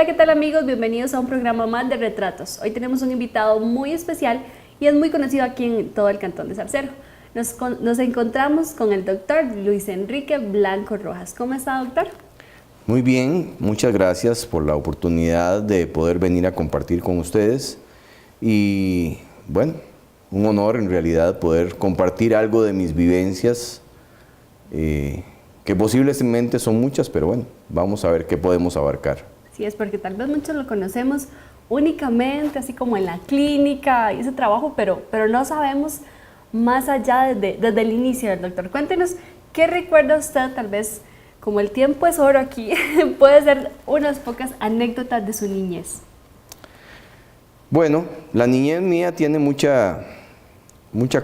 Hola, ¿qué tal amigos? Bienvenidos a un programa más de Retratos. Hoy tenemos un invitado muy especial y es muy conocido aquí en todo el Cantón de Zarcero. Nos encontramos con el doctor Luis Enrique Blanco Rojas. ¿Cómo está, doctor? Muy bien, muchas gracias por la oportunidad de poder venir a compartir con ustedes y bueno, un honor en realidad poder compartir algo de mis vivencias, que posiblemente son muchas, pero bueno, vamos a ver qué podemos abarcar. Sí, es porque tal vez muchos lo conocemos únicamente así como en la clínica y ese trabajo, pero no sabemos más allá desde el inicio del doctor. Cuéntenos, ¿qué recuerda usted tal vez? Como el tiempo es oro aquí, puede ser unas pocas anécdotas de su niñez. Bueno, la niñez mía tiene mucha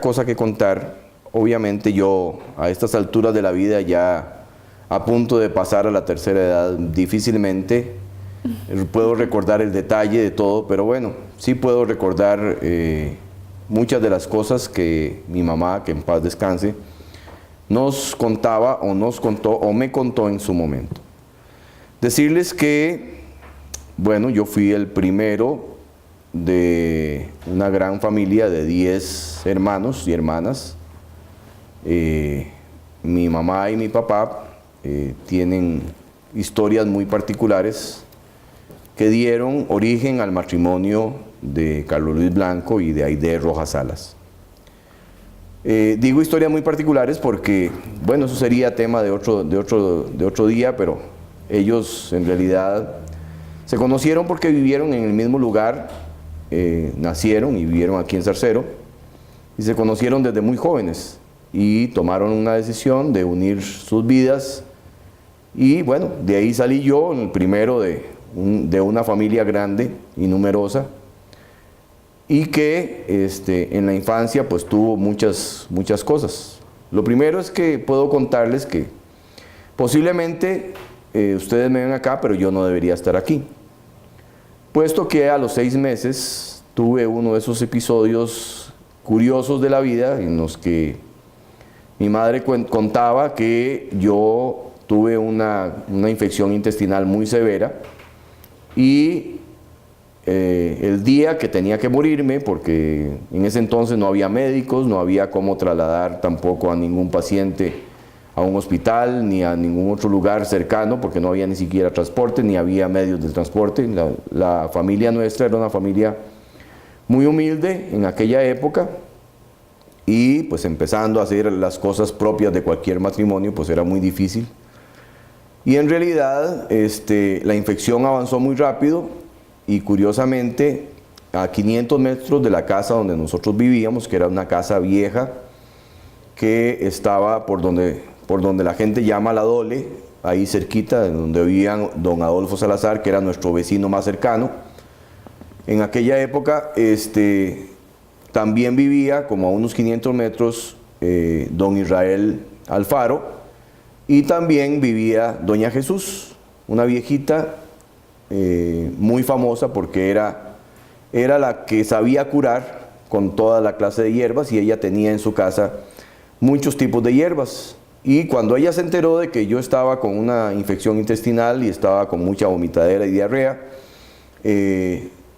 cosa que contar. Obviamente yo a estas alturas de la vida, ya a punto de pasar a la tercera edad, difícilmente puedo recordar el detalle de todo, pero bueno, sí puedo recordar muchas de las cosas que mi mamá, que en paz descanse, nos contaba o nos contó o me contó en su momento. Decirles que, bueno, yo fui el primero de una gran familia de 10 hermanos y hermanas. Mi mamá y mi papá tienen historias muy particulares que dieron origen al matrimonio de Carlos Luis Blanco y de Aide Rojas Salas. Digo historias muy particulares porque, bueno, eso sería tema de otro día, pero ellos en realidad se conocieron porque vivieron en el mismo lugar, nacieron y vivieron aquí en Zarcero, y se conocieron desde muy jóvenes y tomaron una decisión de unir sus vidas, y bueno, de ahí salí yo, el primero de una familia grande y numerosa, y que en la infancia pues tuvo muchas cosas. Lo primero es que puedo contarles que posiblemente ustedes me ven acá, pero yo no debería estar aquí, puesto que a los 6 meses tuve uno de esos episodios curiosos de la vida en los que mi madre contaba que yo tuve una infección intestinal muy severa y el día que tenía que morirme, porque en ese entonces no había médicos, no había cómo trasladar tampoco a ningún paciente a un hospital ni a ningún otro lugar cercano, porque no había ni siquiera transporte, ni había medios de transporte. La familia nuestra era una familia muy humilde en aquella época, y pues empezando a hacer las cosas propias de cualquier matrimonio, pues era muy difícil. Y en realidad la infección avanzó muy rápido, y curiosamente a 500 metros de la casa donde nosotros vivíamos, que era una casa vieja que estaba por donde la gente llama La Dole, ahí cerquita de donde vivía don Adolfo Salazar, que era nuestro vecino más cercano. En aquella época también vivía como a unos 500 metros don Israel Alfaro, y también vivía doña Jesús, una viejita muy famosa porque era la que sabía curar con toda la clase de hierbas, y ella tenía en su casa muchos tipos de hierbas. Y cuando ella se enteró de que yo estaba con una infección intestinal y estaba con mucha vomitadera y diarrea,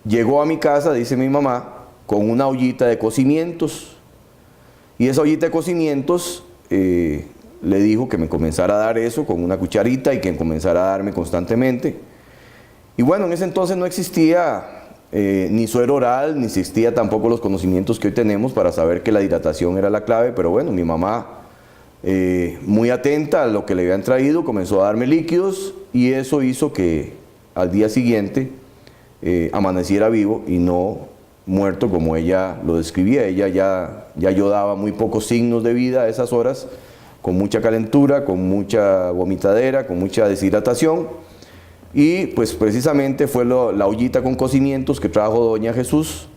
llegó a mi casa, dice mi mamá, con una ollita de cocimientos, y esa ollita de cocimientos le dijo que me comenzara a dar eso con una cucharita y que comenzara a darme constantemente. Y bueno, en ese entonces no existía ni suero oral, ni existía tampoco los conocimientos que hoy tenemos para saber que la hidratación era la clave, pero bueno, mi mamá, muy atenta a lo que le habían traído, comenzó a darme líquidos, y eso hizo que al día siguiente amaneciera vivo y no muerto como ella lo describía. Ella ya yo daba muy pocos signos de vida a esas horas, con mucha calentura, con mucha vomitadera, con mucha deshidratación. Y pues precisamente fue la ollita con cocimientos que trajo doña Jesús,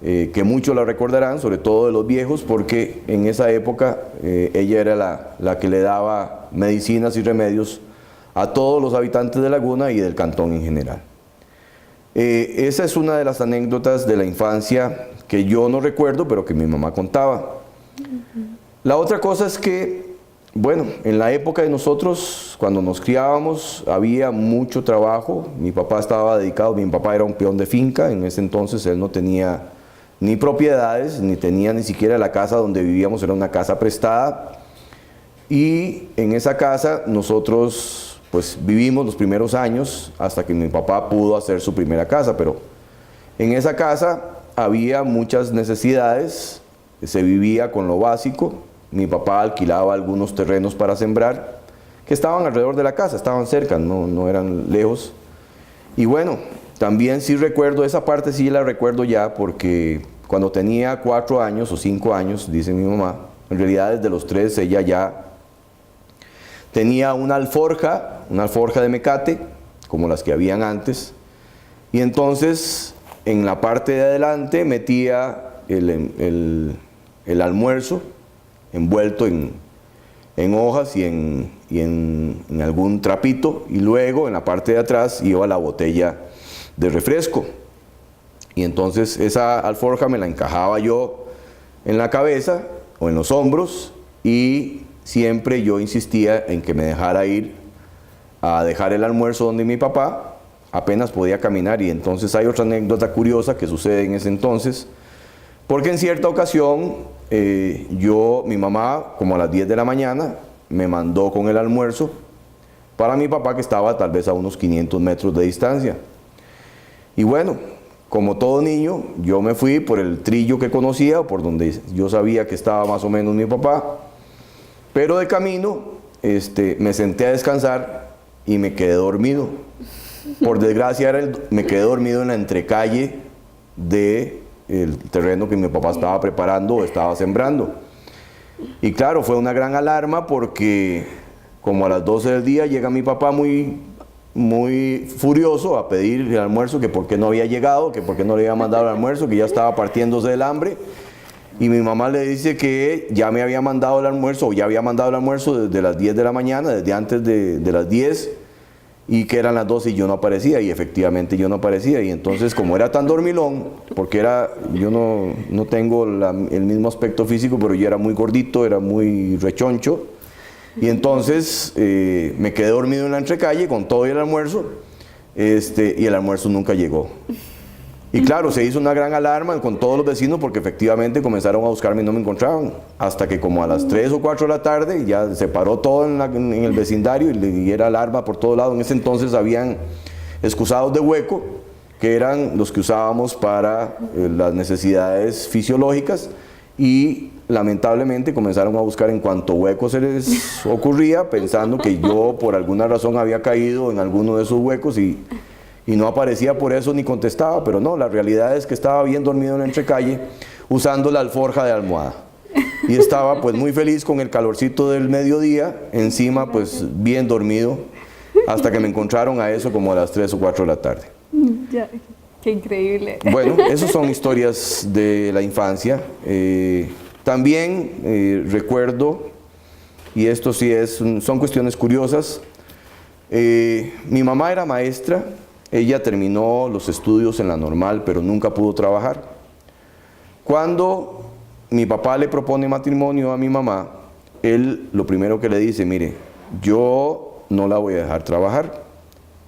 que muchos la recordarán, sobre todo de los viejos, porque en esa época ella era la que le daba medicinas y remedios a todos los habitantes de Laguna y del cantón en general. Esa es una de las anécdotas de la infancia que yo no recuerdo, pero que mi mamá contaba. La otra cosa es que Bueno, en la época de nosotros, cuando nos criábamos, había mucho trabajo. Mi papá estaba dedicado, mi papá era un peón de finca, en ese entonces él no tenía ni propiedades, ni tenía ni siquiera la casa donde vivíamos, era una casa prestada. Y en esa casa nosotros pues vivimos los primeros años hasta que mi papá pudo hacer su primera casa, pero en esa casa había muchas necesidades, se vivía con lo básico. Mi papá alquilaba algunos terrenos para sembrar que estaban alrededor de la casa, estaban cerca, no eran lejos. Y bueno, también sí recuerdo, esa parte sí la recuerdo ya, porque cuando tenía 4 años o 5 años, dice mi mamá, en realidad desde los 3 ella ya tenía una alforja de mecate, como las que habían antes, y entonces en la parte de adelante metía el almuerzo envuelto en hojas y en algún trapito, y luego en la parte de atrás iba la botella de refresco. Y entonces esa alforja me la encajaba yo en la cabeza o en los hombros, y siempre yo insistía en que me dejara ir a dejar el almuerzo donde mi papá. Apenas podía caminar, y entonces hay otra anécdota curiosa que sucede en ese entonces, porque en cierta ocasión mi mamá, como a las 10 de la mañana, me mandó con el almuerzo para mi papá, que estaba tal vez a unos 500 metros de distancia. Y bueno, como todo niño, yo me fui por el trillo que conocía, por donde yo sabía que estaba más o menos mi papá, pero de camino me senté a descansar y me quedé dormido. Por desgracia me quedé dormido en la entrecalle del terreno que mi papá estaba preparando o estaba sembrando. Y claro, fue una gran alarma, porque como a las 12 del día llega mi papá muy furioso a pedir el almuerzo, que por qué no había llegado, que por qué no le había mandado el almuerzo, que ya estaba partiéndose del hambre. Y mi mamá le dice que ya me había mandado el almuerzo, o ya había mandado el almuerzo desde las 10 de la mañana, desde antes de las 10, y que eran las 12 y yo no aparecía, y efectivamente yo no aparecía. Y entonces, como era tan dormilón, porque yo no tengo el mismo aspecto físico, pero yo era muy gordito, era muy rechoncho, y entonces me quedé dormido en la entrecalle con todo el almuerzo, y el almuerzo nunca llegó. Y claro, se hizo una gran alarma con todos los vecinos, porque efectivamente comenzaron a buscarme y no me encontraban. Hasta que como a las 3 o 4 de la tarde ya se paró todo en el vecindario, y era alarma por todo lado. En ese entonces habían excusados de hueco, que eran los que usábamos para las necesidades fisiológicas, y lamentablemente comenzaron a buscar en cuanto hueco se les ocurría, pensando que yo por alguna razón había caído en alguno de esos huecos, y no aparecía por eso ni contestaba. Pero no, la realidad es que estaba bien dormido en la entrecalle usando la alforja de almohada, y estaba pues muy feliz con el calorcito del mediodía encima, pues bien dormido, hasta que me encontraron a eso como a las 3 o 4 de la tarde. Ya, qué increíble. Bueno, esas son historias de la infancia. También recuerdo, y esto sí son cuestiones curiosas, mi mamá era maestra. Ella terminó los estudios en la normal, pero nunca pudo trabajar. Cuando mi papá le propone matrimonio a mi mamá, él lo primero que le dice: mire, yo no la voy a dejar trabajar.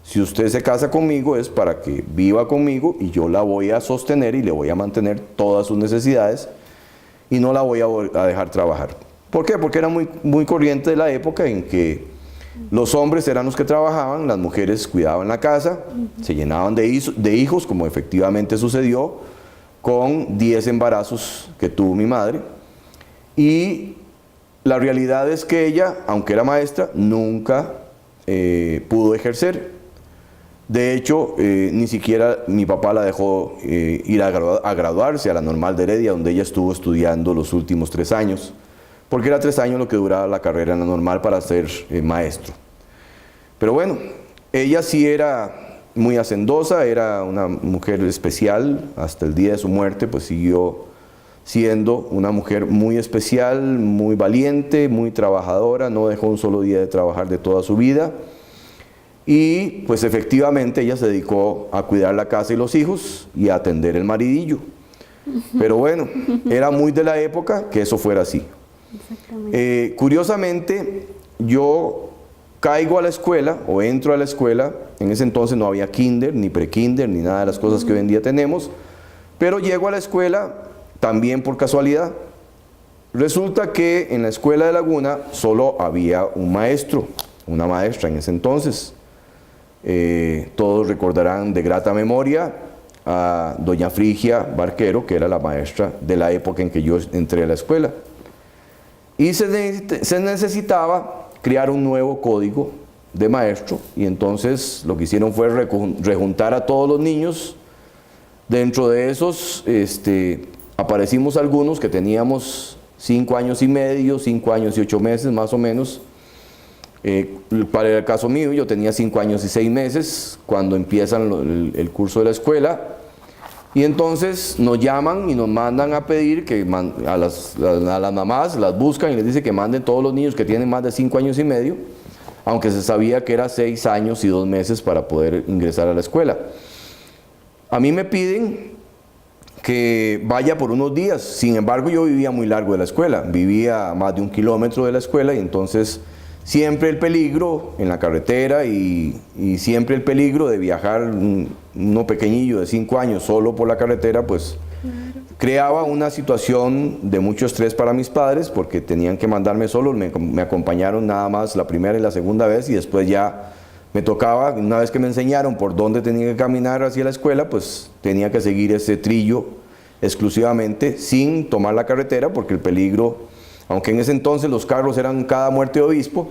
Si usted se casa conmigo es para que viva conmigo, y yo la voy a sostener y le voy a mantener todas sus necesidades, y no la voy a dejar trabajar. ¿Por qué? Porque era muy corriente de la época en que los hombres eran los que trabajaban, las mujeres cuidaban la casa, se llenaban de hijos, como efectivamente sucedió con 10 embarazos que tuvo mi madre. Y la realidad es que ella, aunque era maestra, nunca pudo ejercer. De hecho, ni siquiera mi papá la dejó ir a graduarse a la Normal de Heredia, donde ella estuvo estudiando los últimos 3 años. Porque era 3 años lo que duraba la carrera en la normal para ser maestro. Pero bueno, ella sí era muy hacendosa, era una mujer especial. Hasta el día de su muerte pues siguió siendo una mujer muy especial, muy valiente, muy trabajadora. No dejó un solo día de trabajar de toda su vida. Y pues efectivamente ella se dedicó a cuidar la casa y los hijos y a atender el maridillo. Pero bueno, era muy de la época que eso fuera así. Exactamente. Curiosamente, yo caigo a la escuela o entro a la escuela. En ese entonces no había kinder, ni pre-kinder, ni nada de las cosas que hoy en día tenemos, pero llego a la escuela también por casualidad. Resulta que en la escuela de Laguna solo había un maestro, una maestra en ese entonces. Todos recordarán de grata memoria a doña Frigia Barquero, que era la maestra de la época en que yo entré a la escuela. Y se necesitaba crear un nuevo código de maestro, y entonces lo que hicieron fue rejuntar a todos los niños. Dentro de esos aparecimos algunos que teníamos 5 años y medio, 5 años y 8 meses más o menos. Para el caso mío, yo tenía 5 años y 6 meses cuando empiezan el curso de la escuela, y entonces nos llaman y nos mandan a pedir que a las mamás las buscan y les dice que manden todos los niños que tienen más de 5 años y medio, aunque se sabía que era 6 años y 2 meses para poder ingresar a la escuela. A mí me piden que vaya por unos días. Sin embargo, yo vivía muy largo de la escuela, vivía a más de 1 kilómetro de la escuela, y entonces siempre el peligro en la carretera y siempre el peligro de viajar uno pequeñillo de 5 años solo por la carretera, pues creaba una situación de mucho estrés para mis padres, porque tenían que mandarme solo. Me acompañaron nada más la primera y la segunda vez, y después ya me tocaba, una vez que me enseñaron por dónde tenía que caminar hacia la escuela, pues tenía que seguir ese trillo exclusivamente sin tomar la carretera, porque el peligro, aunque en ese entonces los carros eran cada muerte de obispo,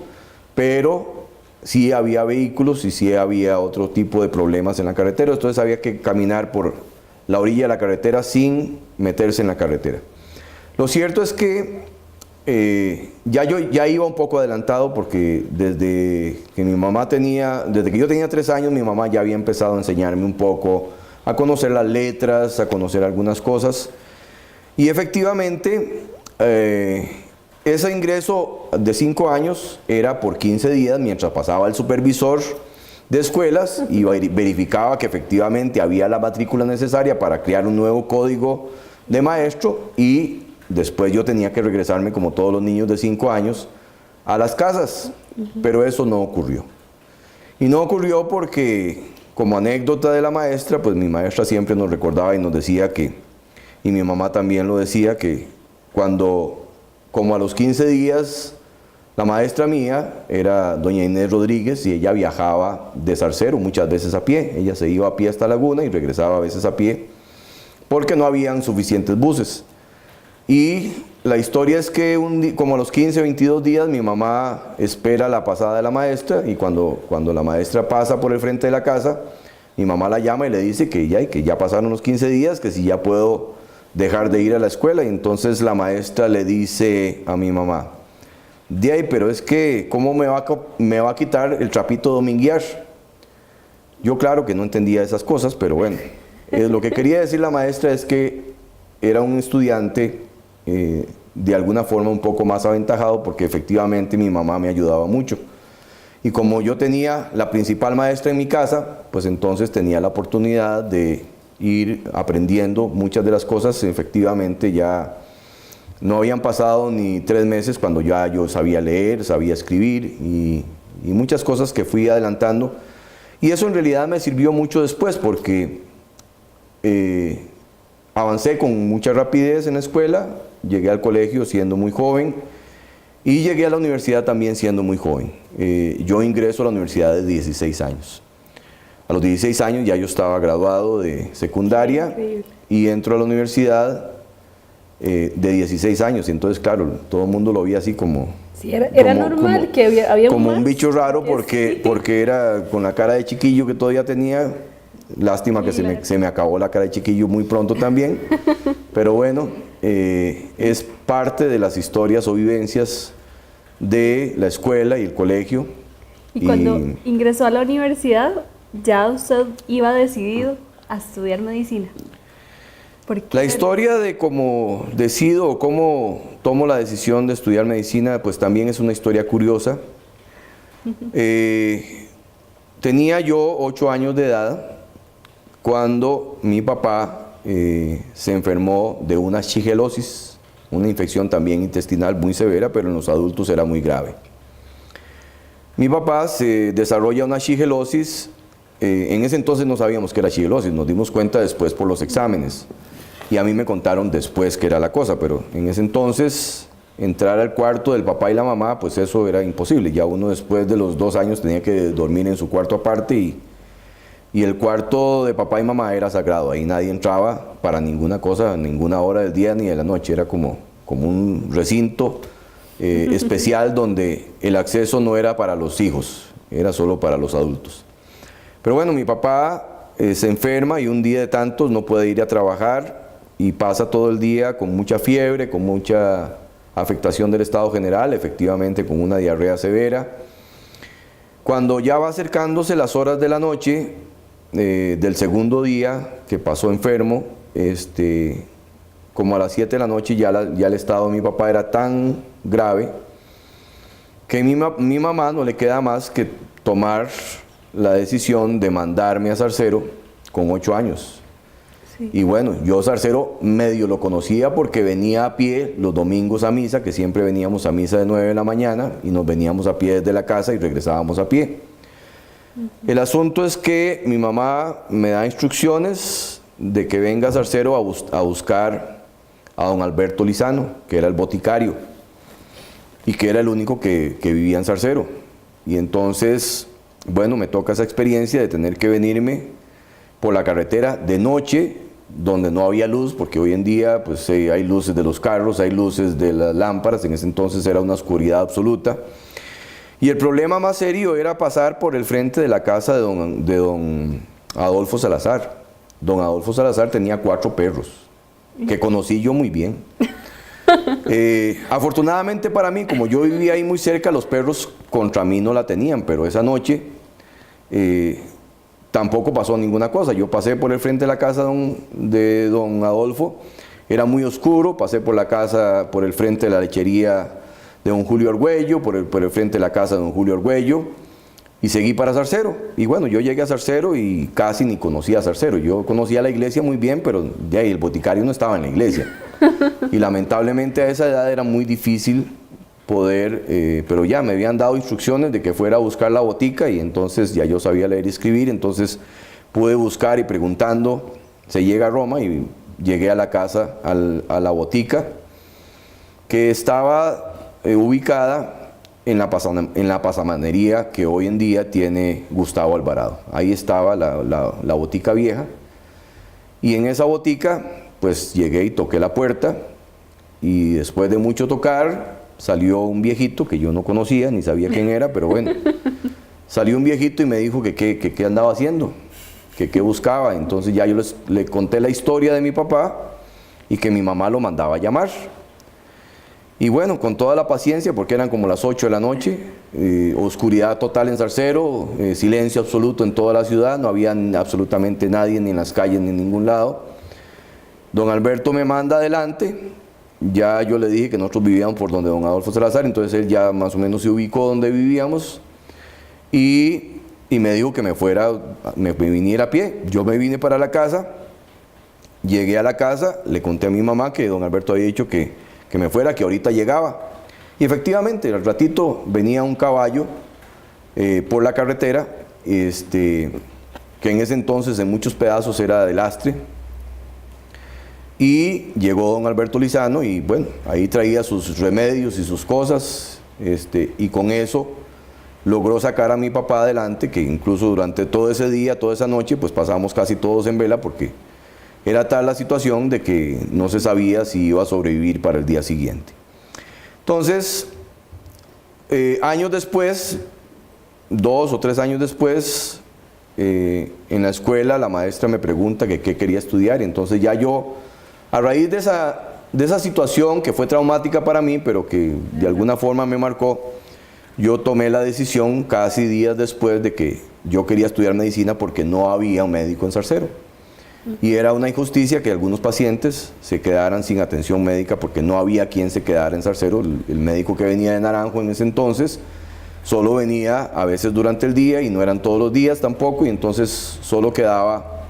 pero sí había vehículos y sí había otro tipo de problemas en la carretera. Entonces había que caminar por la orilla de la carretera sin meterse en la carretera. Lo cierto es que yo ya iba un poco adelantado, porque desde que yo tenía 3 años, mi mamá ya había empezado a enseñarme un poco, a conocer las letras, a conocer algunas cosas. Y efectivamente, ese ingreso de 5 años era por 15 días, mientras pasaba el supervisor de escuelas y verificaba que efectivamente había la matrícula necesaria para crear un nuevo código de maestro, y después yo tenía que regresarme, como todos los niños de 5 años, a las casas. Pero eso no ocurrió. Y no ocurrió porque, como anécdota de la maestra, pues mi maestra siempre nos recordaba y nos decía y mi mamá también lo decía, que como a los 15 días, la maestra mía era doña Inés Rodríguez, y ella viajaba de Zarcero muchas veces a pie. Ella se iba a pie hasta Laguna y regresaba a veces a pie, porque no habían suficientes buses. Y la historia es que como a los 15 o 22 días, mi mamá espera la pasada de la maestra, y cuando la maestra pasa por el frente de la casa, mi mamá la llama y le dice que ya pasaron los 15 días, que si ya puedo dejar de ir a la escuela. Y entonces la maestra le dice a mi mamá: de ahí, pero es que ¿cómo me va a quitar el trapito dominguear? Yo claro que no entendía esas cosas, pero bueno, lo que quería decir la maestra es que era un estudiante de alguna forma un poco más aventajado, porque efectivamente mi mamá me ayudaba mucho. Y como yo tenía la principal maestra en mi casa, pues entonces tenía la oportunidad de ir aprendiendo muchas de las cosas. Efectivamente ya no habían pasado ni 3 meses cuando ya yo sabía leer, sabía escribir, y muchas cosas que fui adelantando. Y eso en realidad me sirvió mucho después, porque avancé con mucha rapidez en la escuela, llegué al colegio siendo muy joven, y llegué a la universidad también siendo muy joven. Yo ingreso a la universidad de 16 años. A los 16 años ya yo estaba graduado de secundaria. Increíble. Y entro a la universidad de 16 años. Y entonces, claro, todo el mundo lo veía así como... Sí, era normal que había como más. un bicho raro, porque era con la cara de chiquillo que todavía tenía. Lástima que se me acabó la cara de chiquillo muy pronto también. Pero bueno, es parte de las historias o vivencias de la escuela y el colegio. Y cuando ingresó a la universidad, ya usted iba decidido a estudiar medicina. ¿Por qué? La historia de cómo decido o cómo tomo la decisión de estudiar medicina, pues también es una historia curiosa. Tenía yo 8 años de edad cuando mi papá se enfermó de una shigelosis, una infección también intestinal muy severa, pero en los adultos era muy grave. Mi papá se desarrolla una shigelosis. En ese entonces no sabíamos que era shigelosis, nos dimos cuenta después por los exámenes. Y a mí me contaron después qué era la cosa, pero en ese entonces entrar al cuarto del papá y la mamá, pues eso era imposible. Ya uno después de los 2 años tenía que dormir en su cuarto aparte y el cuarto de papá y mamá era sagrado. Ahí nadie entraba para ninguna cosa, ninguna hora del día ni de la noche. Era como un recinto especial donde el acceso no era para los hijos, era solo para los adultos. Pero bueno, mi papá se enferma y un día de tantos no puede ir a trabajar y pasa todo el día con mucha fiebre, con mucha afectación del estado general, efectivamente con una diarrea severa. Cuando ya va acercándose las horas de la noche del segundo día que pasó enfermo, como a las 7 de la noche ya el estado de mi papá era tan grave que mi mamá no le queda más que tomar la decisión de mandarme a Zarcero con 8 años. Sí. Y bueno, yo Zarcero medio lo conocía porque venía a pie los domingos a misa, que siempre veníamos a misa de 9 de la mañana y nos veníamos a pie desde la casa y regresábamos a pie. El asunto es que mi mamá me da instrucciones de que venga a Zarcero a buscar a don Alberto Lizano, que era el boticario y que era el único que vivía en Zarcero. Y entonces, bueno, me toca esa experiencia de tener que venirme por la carretera de noche, donde no había luz, porque hoy en día pues hay luces de los carros, hay luces de las lámparas, en ese entonces era una oscuridad absoluta. Y el problema más serio era pasar por el frente de la casa de don Adolfo Salazar. Don Adolfo Salazar tenía 4 perros, que conocí yo muy bien. Afortunadamente para mí, como yo vivía ahí muy cerca, los perros contra mí no la tenían, pero esa noche tampoco pasó ninguna cosa. Yo pasé por el frente de la casa de don Adolfo, era muy oscuro, pasé por la casa, por el frente de la lechería de don Julio Argüello, por el frente de la casa de don Julio Argüello, y seguí para Zarcero. Y bueno, yo llegué a Zarcero y casi ni conocía a Zarcero. Yo conocía la iglesia muy bien, pero de ahí el boticario no estaba en la iglesia. Y lamentablemente a esa edad era muy difícil poder, pero ya me habían dado instrucciones de que fuera a buscar la botica y entonces ya yo sabía leer y escribir, entonces pude buscar y preguntando, se llega a Roma y llegué a la casa, a la botica, que estaba ubicada en la pasamanería que hoy en día tiene Gustavo Alvarado. Ahí estaba la botica vieja y en esa botica pues llegué y toqué la puerta y después de mucho tocar salió un viejito que yo no conocía ni sabía quién era, pero bueno, salió un viejito y me dijo que qué andaba haciendo, que qué buscaba. Entonces ya yo le conté la historia de mi papá y que mi mamá lo mandaba a llamar. Y bueno, con toda la paciencia, porque eran como las 8 de la noche, oscuridad total en Zarcero, silencio absoluto en toda la ciudad, no había absolutamente nadie ni en las calles ni en ningún lado. Don Alberto me manda adelante, ya yo le dije que nosotros vivíamos por donde don Adolfo Salazar, entonces él ya más o menos se ubicó donde vivíamos y me dijo que me viniera a pie. Yo me vine para la casa, llegué a la casa, le conté a mi mamá que don Alberto había dicho que me fuera, que ahorita llegaba. Y efectivamente, al ratito venía un caballo por la carretera, que en ese entonces en muchos pedazos era de lastre. Y llegó don Alberto Lizano y bueno, ahí traía sus remedios y sus cosas, y con eso logró sacar a mi papá adelante, que incluso durante todo ese día, toda esa noche, pues pasamos casi todos en vela porque era tal la situación de que no se sabía si iba a sobrevivir para el día siguiente. Entonces, años después, 2 o 3 años después, en la escuela la maestra me pregunta que qué quería estudiar y entonces ya yo, a raíz de esa situación que fue traumática para mí, pero que de alguna forma me marcó, yo tomé la decisión casi días después de que yo quería estudiar medicina porque no había un médico en Zarcero. Y era una injusticia que algunos pacientes se quedaran sin atención médica porque no había quien se quedara en Zarcero. El médico que venía de Naranjo en ese entonces solo venía a veces durante el día y no eran todos los días tampoco, y entonces solo quedaba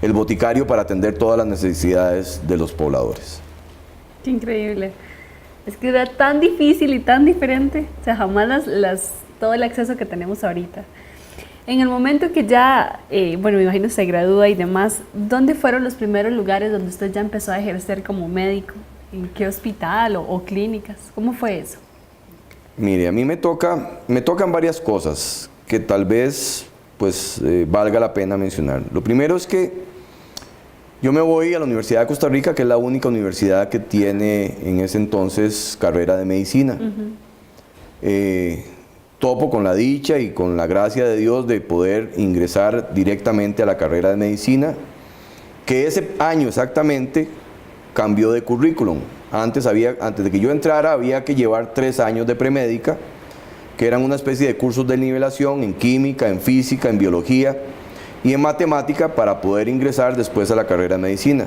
el boticario para atender todas las necesidades de los pobladores. Qué increíble. Es que era tan difícil y tan diferente, o sea, jamás todo el acceso que tenemos ahorita. En el momento que ya, bueno, me imagino se gradúa y demás, ¿dónde fueron los primeros lugares donde usted ya empezó a ejercer como médico? ¿En qué hospital o clínicas? ¿Cómo fue eso? Mire, a mí me tocan varias cosas que tal vez pues valga la pena mencionar. Lo primero es que yo me voy a la Universidad de Costa Rica, que es la única universidad que tiene en ese entonces carrera de medicina. Topo con la dicha y con la gracia de Dios de poder ingresar directamente a la carrera de medicina, que ese año exactamente cambió de currículum. Antes de que yo entrara había que llevar 3 años de premédica, que eran una especie de cursos de nivelación en química, en física, en biología y en matemática para poder ingresar después a la carrera de medicina.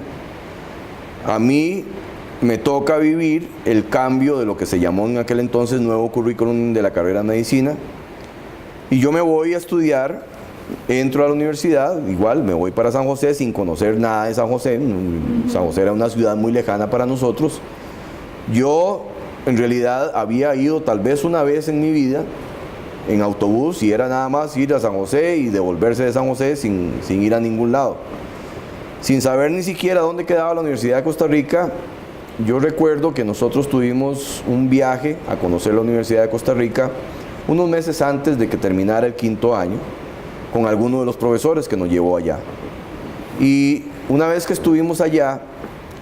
A mí me toca vivir el cambio de lo que se llamó en aquel entonces nuevo currículum de la carrera de medicina, y yo me voy a estudiar, entro a la universidad, igual me voy para San José sin conocer nada de San José. San José era una ciudad muy lejana para nosotros. Yo en realidad había ido tal vez una vez en mi vida en autobús y era nada más ir a San José y devolverse de San José sin ir a ningún lado. Sin saber ni siquiera dónde quedaba la Universidad de Costa Rica, yo recuerdo que nosotros tuvimos un viaje a conocer la Universidad de Costa Rica unos meses antes de que terminara el 5º año, con alguno de los profesores que nos llevó allá. Y una vez que estuvimos allá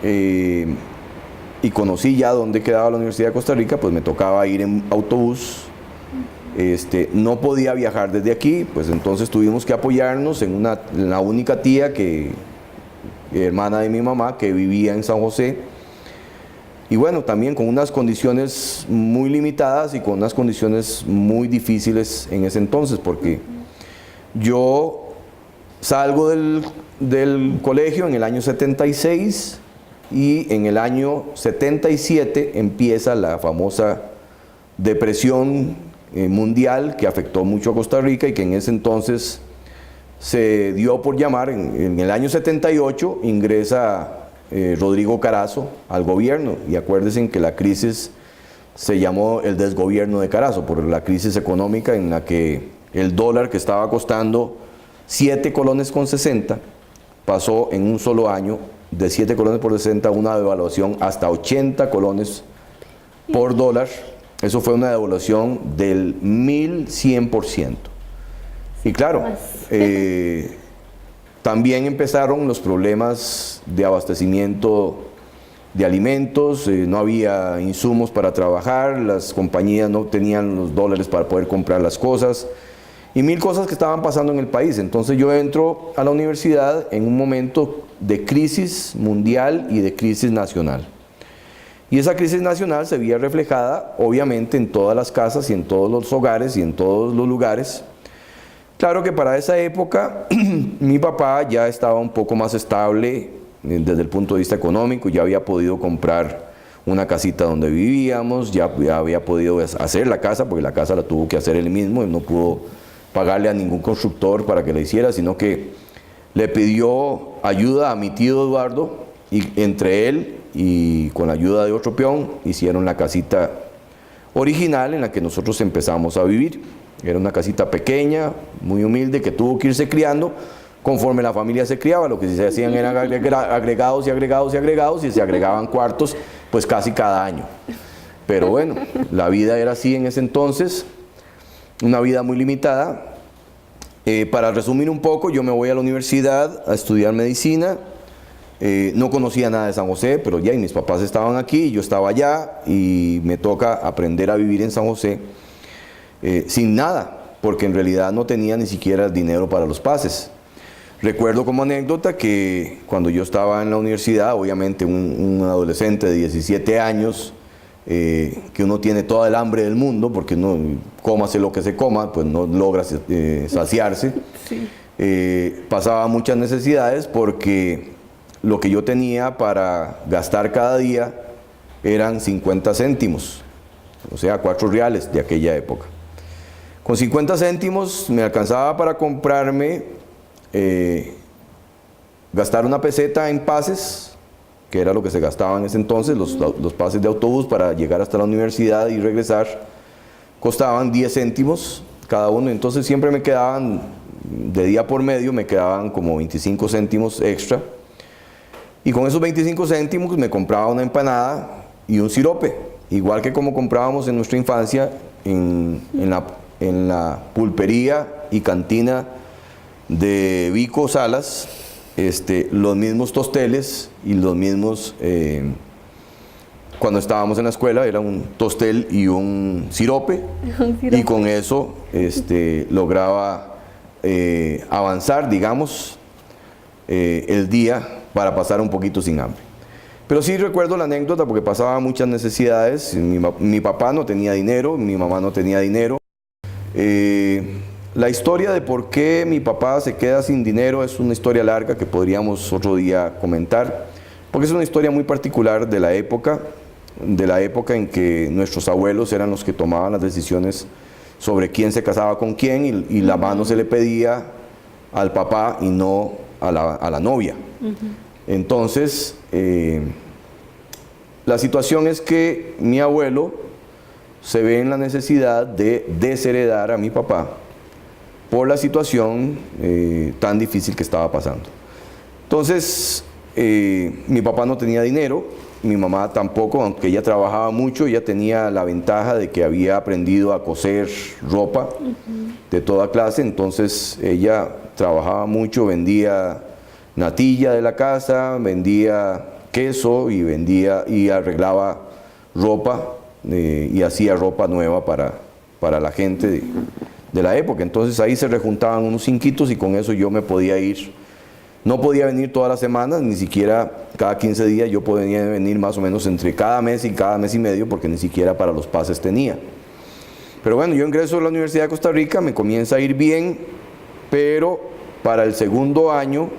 y conocí ya dónde quedaba la Universidad de Costa Rica, pues me tocaba ir en autobús. No podía viajar desde aquí, pues entonces tuvimos que apoyarnos en la única tía hermana de mi mamá, que vivía en San José. Y bueno, también con unas condiciones muy limitadas y con unas condiciones muy difíciles en ese entonces, porque yo salgo del colegio en el año 76 y en el año 77 empieza la famosa depresión mundial que afectó mucho a Costa Rica y que en ese entonces se dio por llamar, en el año 78 ingresa Rodrigo Carazo al gobierno, y acuérdense que la crisis se llamó el desgobierno de Carazo por la crisis económica en la que el dólar, que estaba costando 7 colones con 60, pasó en un solo año de 7 colones por 60 a una devaluación hasta 80 colones por dólar. Eso fue una devaluación del 1100%. Y claro, también empezaron los problemas de abastecimiento de alimentos, no había insumos para trabajar, las compañías no tenían los dólares para poder comprar las cosas y 1000 cosas que estaban pasando en el país. Entonces yo entro a la universidad en un momento de crisis mundial y de crisis nacional. Y esa crisis nacional se veía reflejada obviamente en todas las casas y en todos los hogares y en todos los lugares. Claro que para esa época mi papá ya estaba un poco más estable desde el punto de vista económico, ya había podido comprar una casita donde vivíamos, ya había podido hacer la casa, porque la casa la tuvo que hacer él mismo, él no pudo pagarle a ningún constructor para que la hiciera, sino que le pidió ayuda a mi tío Eduardo, y entre él y con la ayuda de otro peón hicieron la casita original en la que nosotros empezamos a vivir. Era una casita pequeña, muy humilde, que tuvo que irse criando conforme la familia se criaba. Lo que se hacían eran agregados y agregados y agregados, y se agregaban cuartos pues casi cada año. Pero bueno, la vida era así en ese entonces, una vida muy limitada. Para resumir un poco, yo me voy a la universidad a estudiar medicina. No conocía nada de San José, pero ya mis papás estaban aquí, yo estaba allá, y me toca aprender a vivir en San José sin nada, porque en realidad no tenía ni siquiera el dinero para los pases. Recuerdo como anécdota que cuando yo estaba en la universidad, obviamente un adolescente de 17 años, que uno tiene toda el hambre del mundo, porque no cómase lo que se coma, pues no logra saciarse. Sí. Pasaba muchas necesidades porque lo que yo tenía para gastar cada día eran 50 céntimos, o sea, 4 reales de aquella época. Con 50 céntimos me alcanzaba para comprarme, gastar una peseta en pases que era lo que se gastaba en ese entonces, los pases de autobús para llegar hasta la universidad y regresar, costaban 10 céntimos cada uno, entonces siempre me quedaban, de día por medio, me quedaban como 25 céntimos extra, y con esos 25 céntimos me compraba una empanada y un sirope, igual que como comprábamos en nuestra infancia en la pulpería y cantina de Vico Salas, los mismos tosteles y los mismos, cuando estábamos en la escuela era un tostel y un sirope, y con eso lograba avanzar, digamos, el día para pasar un poquito sin hambre. Pero sí recuerdo la anécdota porque pasaba muchas necesidades. Mi papá no tenía dinero, mi mamá no tenía dinero. La historia de por qué mi papá se queda sin dinero es una historia larga que podríamos otro día comentar, porque es una historia muy particular de la época en que nuestros abuelos eran los que tomaban las decisiones sobre quién se casaba con quién, y la mano se le pedía al papá y no a la novia. Entonces, la situación es que mi abuelo se ve en la necesidad de desheredar a mi papá por la situación tan difícil que estaba pasando. Entonces, mi papá no tenía dinero, mi mamá tampoco, aunque ella trabajaba mucho. Ella tenía la ventaja de que había aprendido a coser ropa de toda clase, entonces ella trabajaba mucho, vendía natilla de la casa, vendía queso y arreglaba ropa y hacía ropa nueva para la gente de la época. Entonces ahí se rejuntaban unos cinquitos y con eso yo me podía ir. No podía venir todas las semanas, ni siquiera cada 15 días. Yo podía venir más o menos entre cada mes y medio, porque ni siquiera para los pases tenía. Pero bueno, yo ingreso a la Universidad de Costa Rica, me comienza a ir bien, pero para el segundo año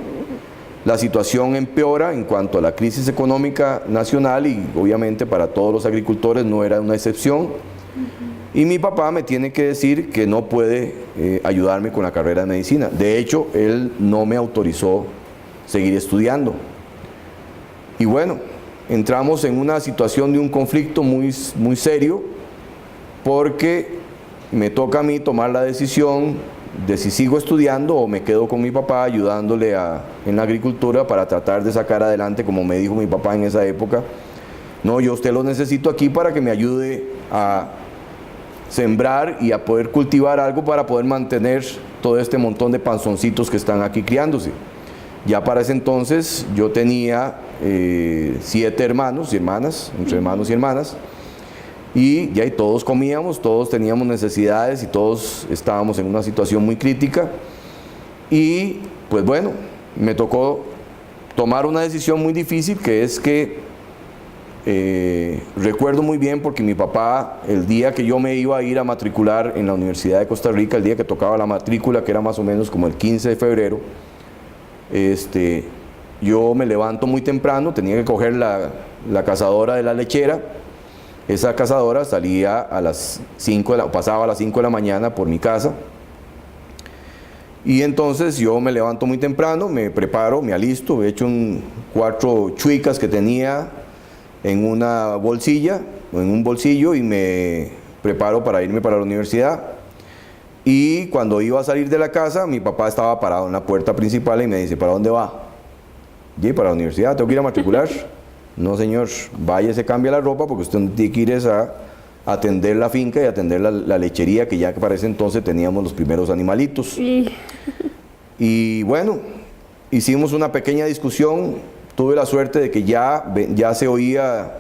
la situación empeora en cuanto a la crisis económica nacional, y obviamente para todos los agricultores no era una excepción. Y mi papá me tiene que decir que no puede ayudarme con la carrera de medicina. De hecho, él no me autorizó seguir estudiando. Y bueno, entramos en una situación de un conflicto muy, muy serio, porque me toca a mí tomar la decisión de si sigo estudiando o me quedo con mi papá ayudándole en la agricultura para tratar de sacar adelante, como me dijo mi papá en esa época. No, yo a usted lo necesito aquí para que me ayude a sembrar y a poder cultivar algo para poder mantener todo este montón de panzoncitos que están aquí criándose. Ya para ese entonces yo tenía 7 hermanos y hermanas, entre hermanos y hermanas, y ya todos comíamos, todos teníamos necesidades y todos estábamos en una situación muy crítica. Y pues bueno, me tocó tomar una decisión muy difícil, que es que recuerdo muy bien, porque mi papá, el día que yo me iba a ir a matricular en la Universidad de Costa Rica, el día que tocaba la matrícula, que era más o menos como el 15 de febrero, yo me levanto muy temprano, tenía que coger la cazadora de la lechera. Esa cazadora salía a las 5 pasaba a las 5 de la mañana por mi casa. Y entonces yo me levanto muy temprano, me preparo, me alisto, he hecho 4 chuicas que tenía en una bolsilla, en un bolsillo, y me preparo para irme para la universidad. Y cuando iba a salir de la casa, mi papá estaba parado en la puerta principal y me dice: ¿para dónde va? Y para la universidad, tengo que ir a matricular. No, señor, vaya, se cambia la ropa, porque usted tiene que ir a atender la finca y atender la lechería, que ya que para ese entonces teníamos los primeros animalitos. Y bueno, hicimos una pequeña discusión. Tuve la suerte de que ya se oía,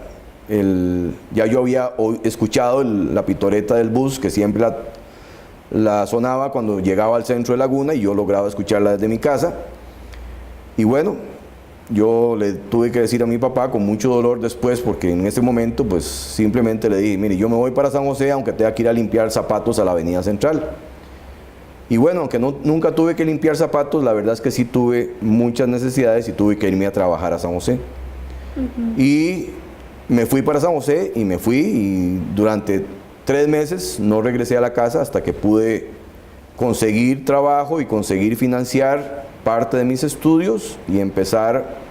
ya yo había escuchado la pitoreta del bus, que siempre la sonaba cuando llegaba al centro de Laguna, y yo lograba escucharla desde mi casa. Y bueno, yo le tuve que decir a mi papá con mucho dolor después, porque en ese momento pues simplemente le dije: mire, yo me voy para San José aunque tenga que ir a limpiar zapatos a la Avenida Central. Y bueno, aunque nunca tuve que limpiar zapatos, la verdad es que sí tuve muchas necesidades y tuve que irme a trabajar a San José. Y me fui para San José, y durante 3 meses no regresé a la casa hasta que pude conseguir trabajo y conseguir financiar parte de mis estudios y empezar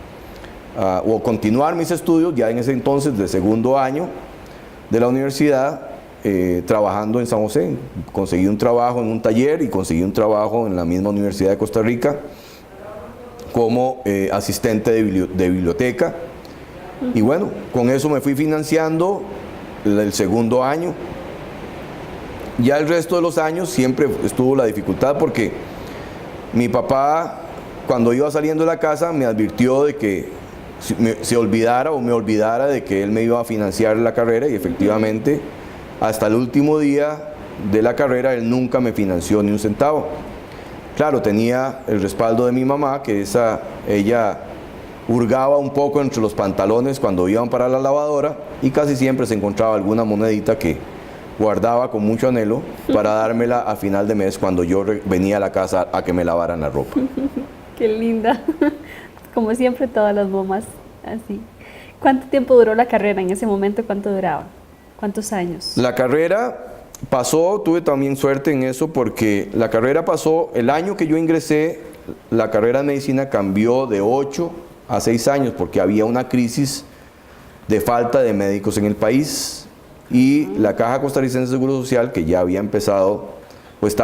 o continuar mis estudios, ya en ese entonces de segundo año de la universidad, trabajando en San José. Conseguí un trabajo en un taller y conseguí un trabajo en la misma Universidad de Costa Rica como asistente de biblioteca. Y bueno, con eso me fui financiando el segundo año. Ya el resto de los años siempre estuvo la dificultad porque mi papá, cuando iba saliendo de la casa, me advirtió de que se olvidara o me olvidara de que él me iba a financiar la carrera, y efectivamente hasta el último día de la carrera él nunca me financió ni un centavo. Claro, tenía el respaldo de mi mamá, que ella hurgaba un poco entre los pantalones cuando iban para la lavadora y casi siempre se encontraba alguna monedita que guardaba con mucho anhelo para dármela a final de mes cuando yo venía a la casa a que me lavaran la ropa. Qué linda. Como siempre, todas las mamás así. ¿Cuánto tiempo duró la carrera en ese momento? ¿Cuánto duraba? ¿Cuántos años? La carrera pasó, tuve también suerte en eso porque la carrera pasó, el año que yo ingresé, la carrera de medicina cambió de 8 a 6 años porque había una crisis de falta de médicos en el país y la Caja Costarricense de Seguro Social, que ya había empezado, pues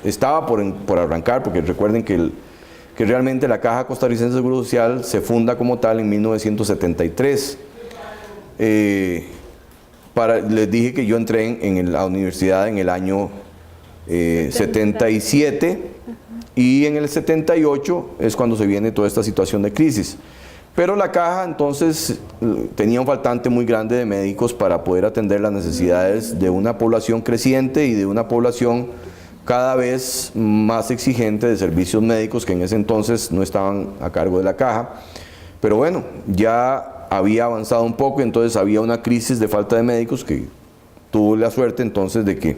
estaba por arrancar, porque recuerden que realmente la Caja Costarricense de Seguro Social se funda como tal en 1973. Les dije que yo entré en la universidad en el año 77 y en el 78 es cuando se viene toda esta situación de crisis. Pero la caja entonces tenía un faltante muy grande de médicos para poder atender las necesidades de una población creciente y de una población cada vez más exigente de servicios médicos que en ese entonces no estaban a cargo de la caja. Pero bueno, ya había avanzado un poco, entonces había una crisis de falta de médicos que tuvo la suerte entonces de que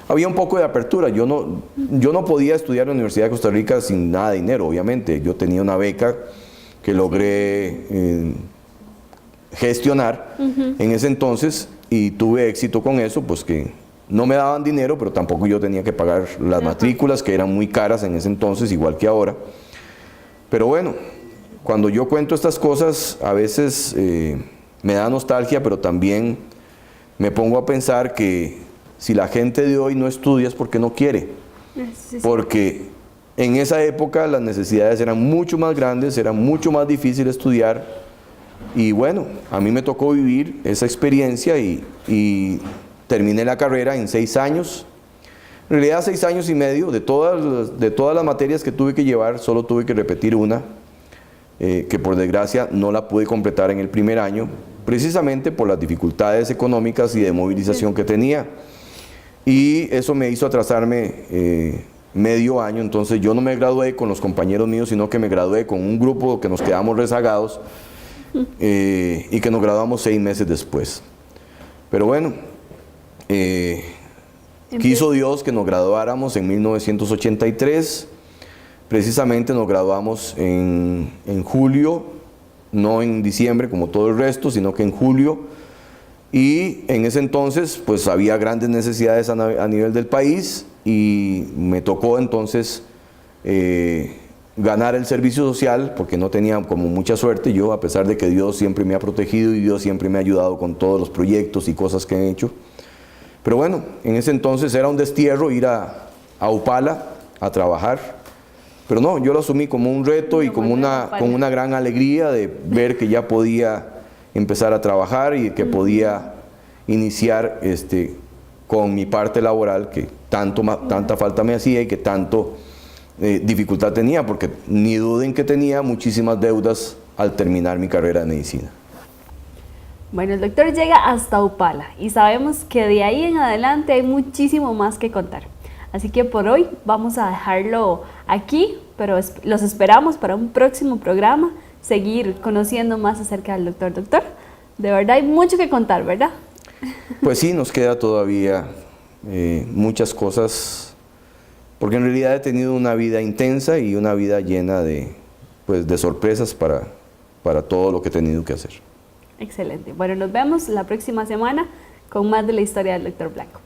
había un poco de apertura. Yo no podía estudiar en la Universidad de Costa Rica sin nada de dinero, obviamente. Yo tenía una beca que logré gestionar en ese entonces y tuve éxito con eso, pues que no me daban dinero, pero tampoco yo tenía que pagar las matrículas, que eran muy caras en ese entonces, igual que ahora. Pero bueno, cuando yo cuento estas cosas, a veces me da nostalgia, pero también me pongo a pensar que si la gente de hoy no estudia es porque no quiere. Porque en esa época las necesidades eran mucho más grandes, era mucho más difícil estudiar. Y bueno, a mí me tocó vivir esa experiencia y terminé la carrera en 6 años. En realidad 6 años y medio, de todas las materias que tuve que llevar, solo tuve que repetir una, que por desgracia no la pude completar en el primer año, precisamente por las dificultades económicas y de movilización que tenía. Y eso me hizo atrasarme medio año, entonces yo no me gradué con los compañeros míos, sino que me gradué con un grupo que nos quedamos rezagados y que nos graduamos 6 meses después. Pero bueno, quiso Dios que nos graduáramos en 1983, precisamente nos graduamos en julio, no en diciembre como todo el resto, sino que en julio, y en ese entonces pues había grandes necesidades a nivel del país y me tocó entonces ganar el servicio social porque no tenía como mucha suerte yo, a pesar de que Dios siempre me ha protegido y Dios siempre me ha ayudado con todos los proyectos y cosas que he hecho. Pero bueno, en ese entonces era un destierro ir a Upala a trabajar, pero no, yo lo asumí como un reto y como una gran alegría de ver que ya podía empezar a trabajar y que podía iniciar con mi parte laboral que tanta falta me hacía y que tanto dificultad tenía, porque ni duden que tenía muchísimas deudas al terminar mi carrera de medicina. Bueno, el doctor llega hasta Upala y sabemos que de ahí en adelante hay muchísimo más que contar. Así que por hoy vamos a dejarlo aquí, pero los esperamos para un próximo programa, seguir conociendo más acerca del doctor. Doctor, de verdad hay mucho que contar, ¿verdad? Pues sí, nos queda todavía muchas cosas, porque en realidad he tenido una vida intensa y una vida llena de sorpresas para todo lo que he tenido que hacer. Excelente. Bueno, nos vemos la próxima semana con más de la historia del Dr. Blanco.